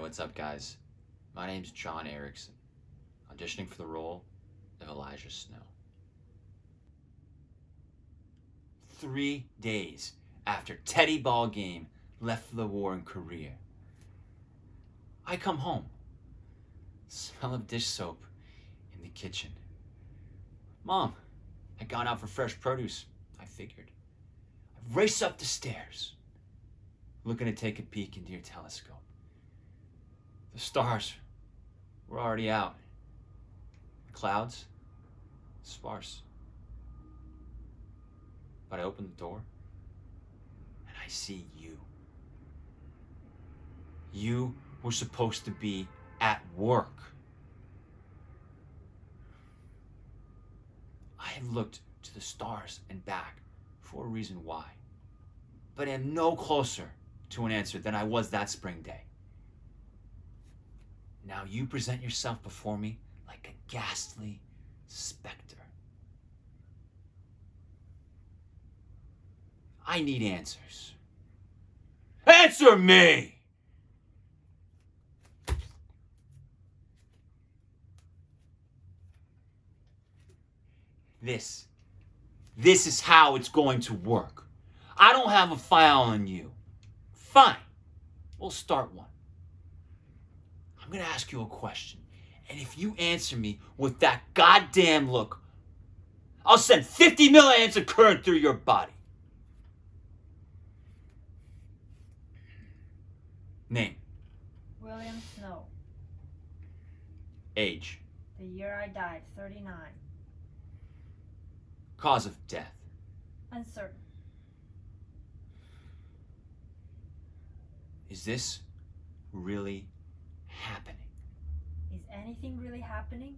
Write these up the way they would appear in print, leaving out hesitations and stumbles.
what's up, guys? My name's John Erickson, auditioning for the role of Elijah Snow. 3 days after Teddy Ball Game left for the war in Korea, I come home, smell of dish soap in the kitchen. Mom, I gone out for fresh produce, I figured. I race up the stairs, looking to take a peek into your telescope. The stars were already out. The clouds, sparse. But I open the door, and I see you. You were supposed to be at work. I have looked to the stars and back for a reason why, but am no closer to an answer than I was that spring day. Now you present yourself before me like a ghastly specter. I need answers. Answer me! This is how it's going to work. I don't have a file on you. Fine, we'll start one. I'm gonna ask you a question, and if you answer me with that goddamn look, I'll send 50 milliamps of current through your body. Name. William Snow. Age. The year I died, 39. Cause of death. Uncertain. Is this really happening? Is anything really happening?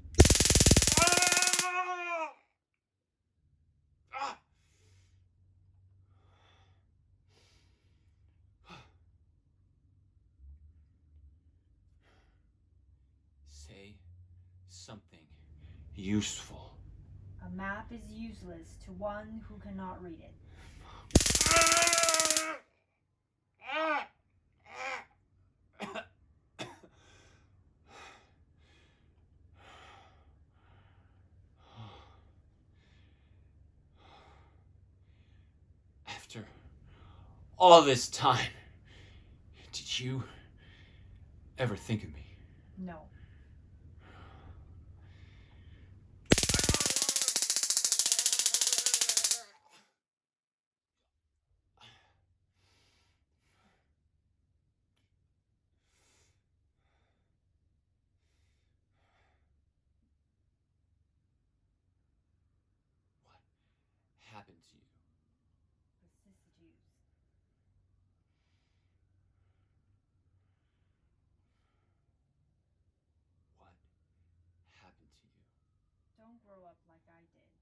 Say something useful. A map is useless to one who cannot read it. After all this time, did you ever think of me? No. What happened to you? Vicissitudes. What happened to you? Don't grow up like I did.